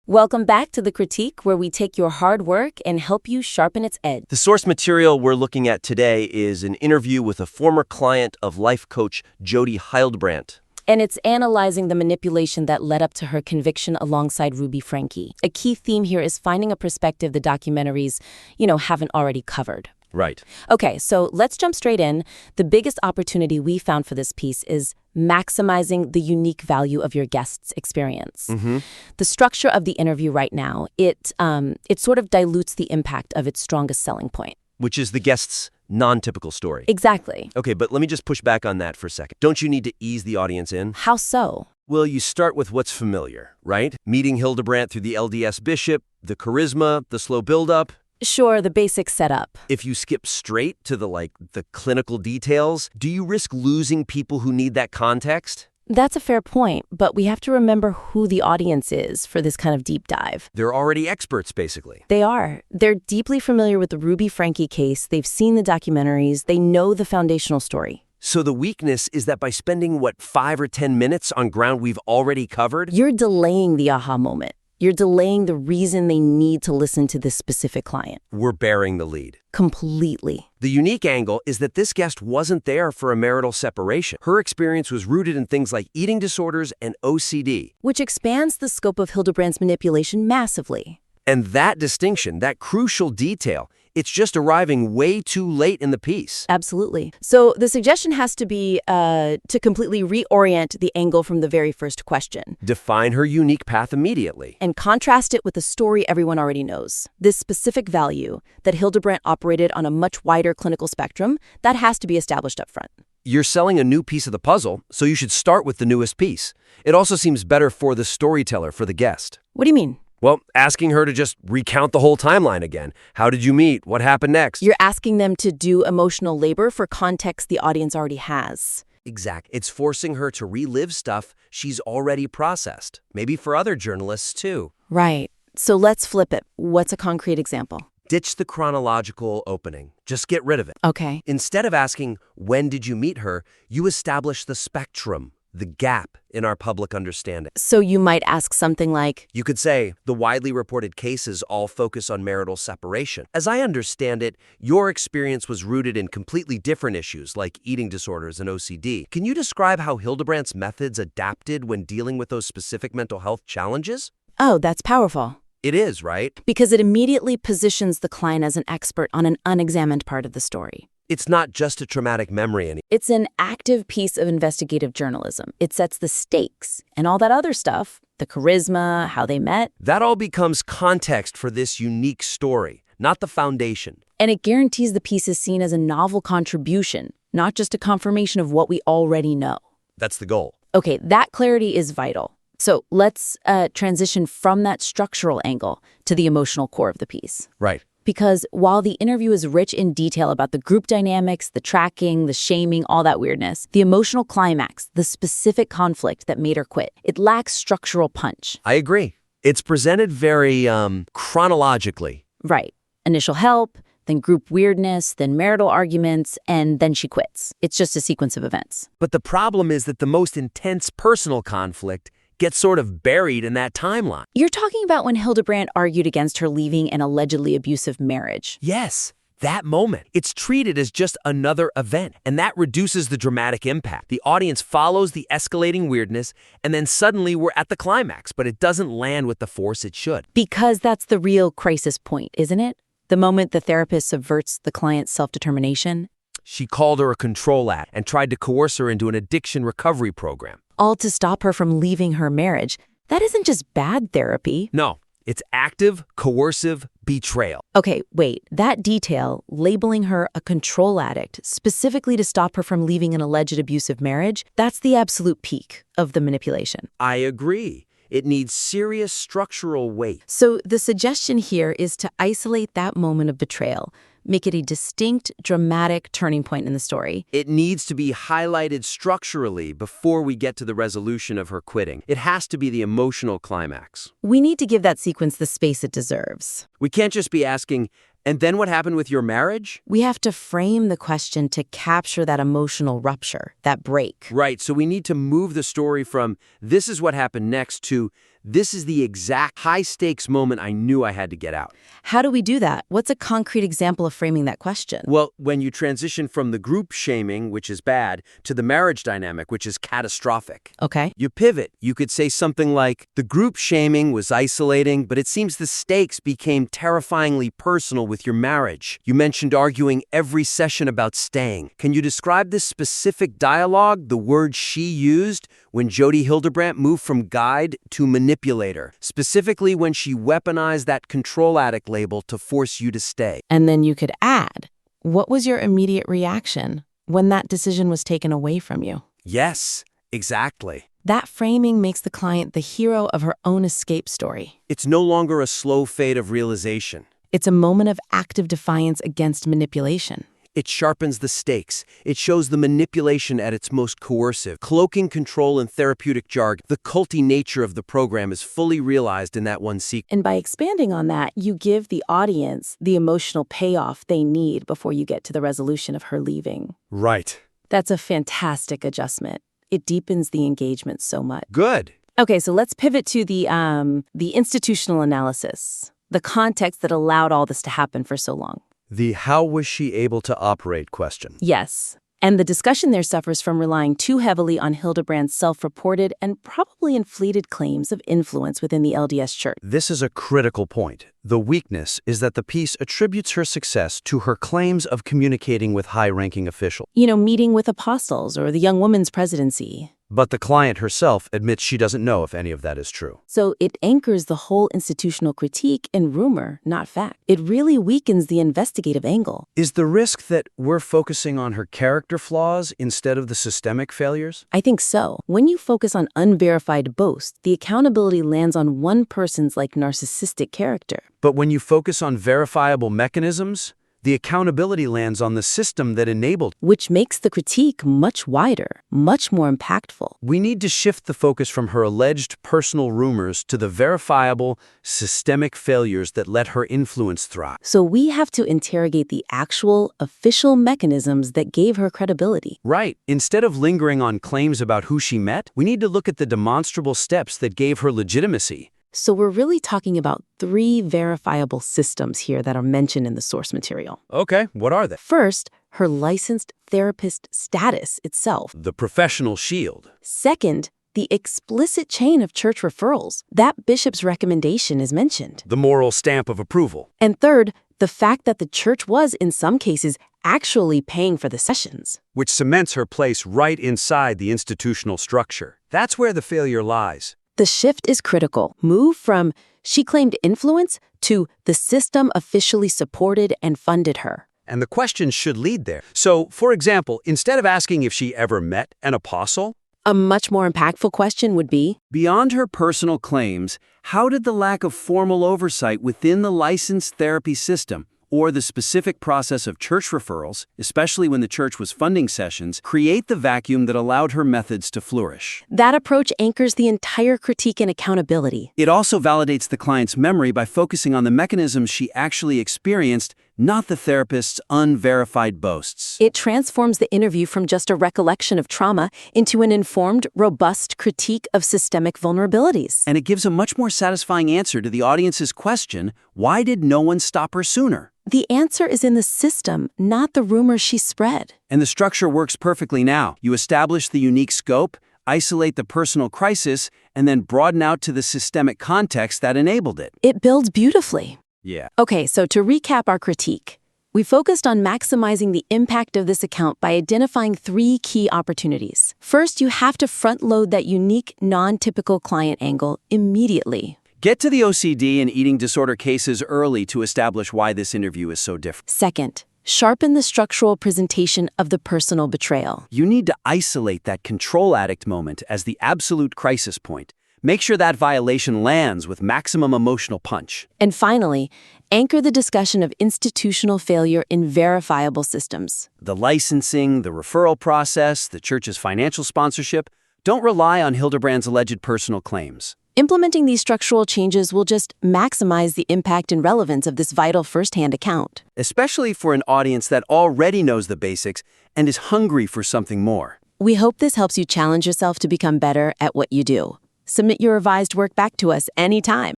Welcome back to The Critique, where we take your hard work and help you sharpen its edge. The source material we're looking at today is an interview with a former client of life coach Jodi Hildebrandt. And it's analyzing the manipulation that led up to her conviction alongside Ruby Franke. A key theme here is finding a perspective the documentaries, haven't already covered. Right. Okay, so let's jump straight in. The biggest opportunity we found for this piece is maximizing the unique value of your guest's experience. The structure of the interview right now, it sort of dilutes the impact of its strongest selling point. Which is the guest's non-typical story. Exactly. Okay, but let me just push back on that for a second. Don't you need to ease the audience in? How so? Well, you start with what's familiar, right? Meeting Hildebrandt through the LDS bishop, the charisma, the slow build-up. Sure, the basic setup. If you skip straight to the clinical details, do you risk losing people who need that context? That's a fair point, but we have to remember who the audience is for this kind of deep dive. They're already experts, basically. They are. They're deeply familiar with the Ruby Franke case. They've seen the documentaries. They know the foundational story. So the weakness is that by spending, 5 or 10 minutes on ground we've already covered? You're delaying the aha moment. You're delaying the reason they need to listen to this specific client. We're bearing the lead. Completely. The unique angle is that this guest wasn't there for a marital separation. Her experience was rooted in things like eating disorders and OCD. Which expands the scope of Hildebrandt's manipulation massively. And that distinction, that crucial detail, it's just arriving way too late in the piece. Absolutely. So the suggestion has to be to completely reorient the angle from the very first question. Define her unique path immediately. And contrast it with the story everyone already knows. This specific value that Hildebrandt operated on a much wider clinical spectrum, that has to be established up front. You're selling a new piece of the puzzle, so you should start with the newest piece. It also seems better for the storyteller, for the guest. What do you mean? Well, asking her to just recount the whole timeline again. How did you meet? What happened next? You're asking them to do emotional labor for context the audience already has. Exactly. It's forcing her to relive stuff she's already processed. Maybe for other journalists, too. Right. So let's flip it. What's a concrete example? Ditch the chronological opening. Just get rid of it. Okay. Instead of asking, when did you meet her, you establish the spectrum, the gap in our public understanding. So you might ask something like, You could say, the widely reported cases all focus on marital separation. As I understand it, your experience was rooted in completely different issues like eating disorders and OCD. Can you describe how Hildebrandt's methods adapted when dealing with those specific mental health challenges? oh, that's powerful. It is, right? Because it immediately positions the client as an expert on an unexamined part of the story. It's not just a traumatic memory anymore. It's an active piece of investigative journalism. It sets the stakes and all that other stuff, the charisma, how they met. That all becomes context for this unique story, not the foundation. And it guarantees the piece is seen as a novel contribution, not just a confirmation of what we already know. That's the goal. Okay, that clarity is vital. So let's transition from that structural angle to the emotional core of the piece. Right. Because while the interview is rich in detail about the group dynamics, the tracking, the shaming, all that weirdness, the emotional climax, the specific conflict that made her quit, it lacks structural punch. I agree. It's presented very chronologically. Right. Initial help, then group weirdness, then marital arguments, and then she quits. It's just a sequence of events. But the problem is that the most intense personal conflict gets sort of buried in that timeline. You're talking about when Hildebrandt argued against her leaving an allegedly abusive marriage. Yes, that moment. It's treated as just another event, and that reduces the dramatic impact. The audience follows the escalating weirdness, and then suddenly we're at the climax, but it doesn't land with the force it should. Because that's the real crisis point, isn't it? The moment the therapist subverts the client's self-determination. She called her a control addict and tried to coerce her into an addiction recovery program. All to stop her from leaving her marriage. That isn't just bad therapy. No, it's active, coercive betrayal. Okay, wait. That detail, labeling her a control addict, specifically to stop her from leaving an alleged abusive marriage, that's the absolute peak of the manipulation. I agree. It needs serious structural weight. So the suggestion here is to isolate that moment of betrayal, make it a distinct, dramatic turning point in the story. It needs to be highlighted structurally before we get to the resolution of her quitting. It has to be the emotional climax. We need to give that sequence the space it deserves. We can't just be asking, and then what happened with your marriage? We have to frame the question to capture that emotional rupture, that break. Right, so we need to move the story from this is what happened next to This is the exact high-stakes moment I knew I had to get out. How do we do that? What's a concrete example of framing that question? Well, when you transition from the group shaming, which is bad, to the marriage dynamic, which is catastrophic. Okay. You pivot. You could say something like, the group shaming was isolating, but it seems the stakes became terrifyingly personal with your marriage. You mentioned arguing every session about staying. Can you describe this specific dialogue, the word she used, when Jodi Hildebrandt moved from guide to manipulator, specifically when she weaponized that control addict label to force you to stay? And then you could add, what was your immediate reaction when that decision was taken away from you? Yes, exactly. That framing makes the client the hero of her own escape story. It's no longer a slow fade of realization. It's a moment of active defiance against manipulation. It sharpens the stakes. It shows the manipulation at its most coercive. Cloaking control and therapeutic jargon, the culty nature of the program is fully realized in that one sequence. And by expanding on that, you give the audience the emotional payoff they need before you get to the resolution of her leaving. Right. That's a fantastic adjustment. It deepens the engagement so much. Good. Okay, so let's pivot to the institutional analysis, the context that allowed all this to happen for so long. The how was she able to operate question. Yes. And the discussion there suffers from relying too heavily on Hildebrandt's self-reported and probably inflated claims of influence within the LDS Church. This is a critical point. The weakness is that the piece attributes her success to her claims of communicating with high-ranking officials. Meeting with apostles or the young woman's presidency. But the client herself admits she doesn't know if any of that is true. So it anchors the whole institutional critique in rumor, not fact. It really weakens the investigative angle. Is the risk that we're focusing on her character flaws instead of the systemic failures? I think so. When you focus on unverified boasts, the accountability lands on one person's narcissistic character. But when you focus on verifiable mechanisms, the accountability lands on the system that enabled. Which makes the critique much wider, much more impactful. We need to shift the focus from her alleged personal rumors to the verifiable, systemic failures that let her influence thrive. So we have to interrogate the actual, official mechanisms that gave her credibility. Right. Instead of lingering on claims about who she met, we need to look at the demonstrable steps that gave her legitimacy. So we're really talking about 3 verifiable systems here that are mentioned in the source material. Okay, what are they? First, her licensed therapist status itself. The professional shield. Second, the explicit chain of church referrals. That bishop's recommendation is mentioned. The moral stamp of approval. And third, the fact that the church was, in some cases, actually paying for the sessions. Which cements her place right inside the institutional structure. That's where the failure lies. The shift is critical. Move from she claimed influence to the system officially supported and funded her. And the questions should lead there. So, for example, instead of asking if she ever met an apostle, a much more impactful question would be, beyond her personal claims, how did the lack of formal oversight within the licensed therapy system or the specific process of church referrals, especially when the church was funding sessions, create the vacuum that allowed her methods to flourish? That approach anchors the entire critique and accountability. It also validates the client's memory by focusing on the mechanisms she actually experienced, not the therapist's unverified boasts. It transforms the interview from just a recollection of trauma into an informed, robust critique of systemic vulnerabilities. And it gives a much more satisfying answer to the audience's question, why did no one stop her sooner? The answer is in the system, not the rumors she spread. And the structure works perfectly now. You establish the unique scope, isolate the personal crisis, and then broaden out to the systemic context that enabled it. It builds beautifully. Yeah. Okay, so to recap our critique, we focused on maximizing the impact of this account by identifying 3 key opportunities. First, you have to front-load that unique, non-typical client angle immediately. Get to the OCD and eating disorder cases early to establish why this interview is so different. Second, sharpen the structural presentation of the personal betrayal. You need to isolate that control addict moment as the absolute crisis point. Make sure that violation lands with maximum emotional punch. And finally, anchor the discussion of institutional failure in verifiable systems. The licensing, the referral process, the church's financial sponsorship. Don't rely on Hildebrandt's alleged personal claims. Implementing these structural changes will just maximize the impact and relevance of this vital first-hand account. Especially for an audience that already knows the basics and is hungry for something more. We hope this helps you challenge yourself to become better at what you do. Submit your revised work back to us anytime.